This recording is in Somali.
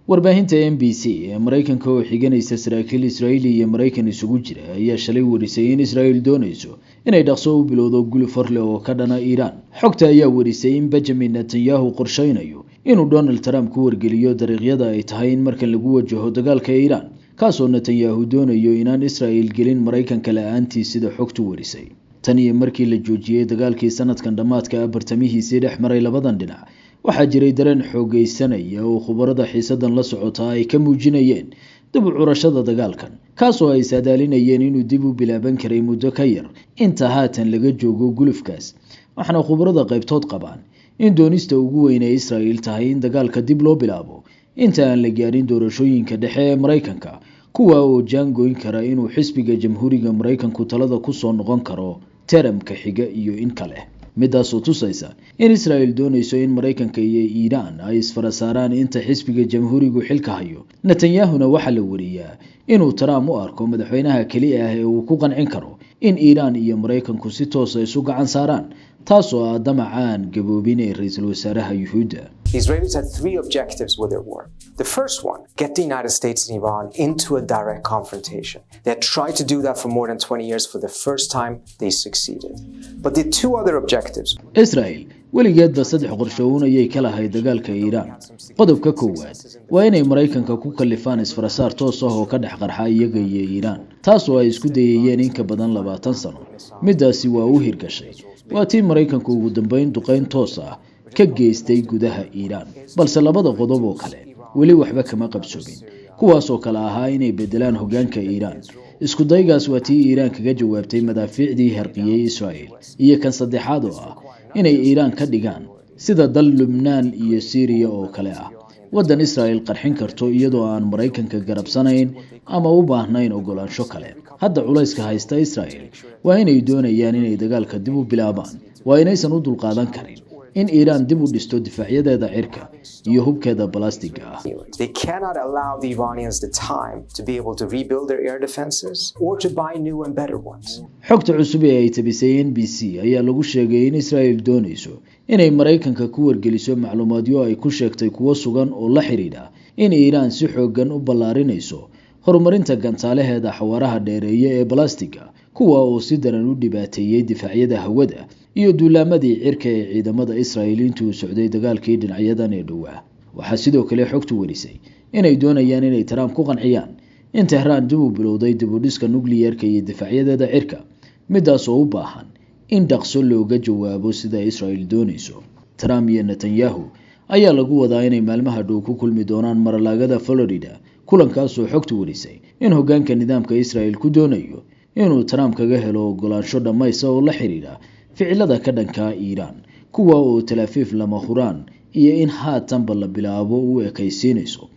warbaahinta NBC ee Mareykanka oo xiganaysa saraakiil Israa'iili iyo Mareykan isugu jira ayaa shalay warisay in Israa'iil doonayso inay dhaqso u bilowdo guluf hor leh oo ka dhana Iran. Xogta ayaa warisay in Benjamin Netanyahu qorsheynayo inuu Donald Trump ku wargeliyo dariiqyada ay tahay in markan lagu wajaho dagaalka Iran, kaasoo Netanyahu doonayo inaan Israa'iil gelin Mareykanka la'aantii sida xogtu warisay. Tan iyo markii la joojiyay dagaalkii sanadkan dhamaadka bartamihiisii dhex maray labadan dhinac, waxaa jiray dareen xoogaysanaya oo khubarada xiisadan la socota ay ka muujinayeen dib u curashada dagaalkan, kaasoo ay saadaalinayeen inuu dib u bilaaban karay muddo ka yar inta haatan laga joogo gulufkaas. Waxaana khubarada qaybtood qabaan in doonista ugu weyn ee Israa'iil tahay in dagaalka dib loo bilaabo inta aan la gaarin doorashooyinka dhexe ee Mareykanka, kuwa oo jaangoyn kara inuu xisbiga jamhuuriga Mareykanku talada ku soo noqon karo taramka xiga iyo in kale. midaasoo tusaysa in Israa'iil doonayso in Mareykanka iyo Iran ay isfarasaaraan inta xisbiga jamhuurigu xilka hayo. Netanyahuna waxa la wariyaa inuu Trump u arko madaxweynaha kaliya ah ee uu ku qancin karo in Iran iyo Mareykanku si toos ah isu gacan saaraan, taasoo ah damacaan gaboobin ee ra'iisul wasaaraha Yuhuudda. The Israelis had three objectives with their war. The first one, get the United States and Iran into a direct confrontation. They had tried to do that for more than 20 years. For the first time, they succeeded. But the two other objectives... Israel weligeedba saddex qorshoon ayay ka lahayd dagaalka Iran. Qodobka koowaad waa inay Mareykanka ku kalifaan isfarasaar toos ah oo ka dhex qarxa iyaga iyo Iran, taasoo ay isku dayayeen in ka badan 20 sano. Midaasi waa u hirgashay. Waa tii Mareykanku ugu dambeyn duqeyn toos ah ka geystay gudaha Iran, balse labada qodob oo kale weli waxba kama qabsoobin, kuwaas oo kale ahaa inay bedelaan hoggaanka Iran. Isku daygaas waa tii Iran kaga jawaabtay madaafiicdii harqiyay Israa'iil, iyo kan saddexaad oo ah inay Iran ka dhigaan sida dal Lubnaan iyo Syria oo kale ah, wadan Israa'iil qarxin karto iyadoo aan Mareykanka garabsanayn ama u baahnayn ogolaansho kale. Hadda culayska haysta Israa'iil waa inay doonayaan inay dagaalka dib u bilaabaan, waa inaysan u dulqaadan karin in Iran dib u dhisto difaacyada cirka iyo hubkeeda balastiga ah. They cannot allow the Iranians the time to be able to rebuild their air defenses or to buy new and better ones. Xogta cusub ee ay tabisay NBC ayaa lagu sheegay in Israa'iil doonayso inay Mareykanka ku wargeliso macluumaadyo ay ku sheegtay kuwo sugan oo la xiriira in Iran si xoogan u ballaarinayso horumarinta gantaalaheeda xawaaraha dheereeya ee balastiga, kuwa oo si daran u dhibaateeyay difaacyada hawada iyo duulaamadii cirka ee ciidamada Israa'iil intuu socday dagaalkii dhinacyadan ee dhowaa. Waxaa sidoo kale xogtu warisay inay doonayaan inay Trump ku qanciyaan in Tehran dib u bilowday dib u dhiska nukliyeerka iyo difaacyada cirka, midaas oo u baahan in dhaqso looga jawaabo sida Israa'iil doonayso. Trump iyo Netanyahu ayaa lagu wadaa inay maalmaha dhow ku kulmi doonaan Mar-a-Laagada Florida, kulankaas oo xogtu warisay in hoggaanka nidaamka Israa'iil ku doonayo inuu Trump kaga helo ogolaansho dhamaysa oo la xiriira ficilada ka dhanka Iran, kuwa oo Tel Aviv lama huraan iyo in haatanba la bilaabo u ekaysiinayso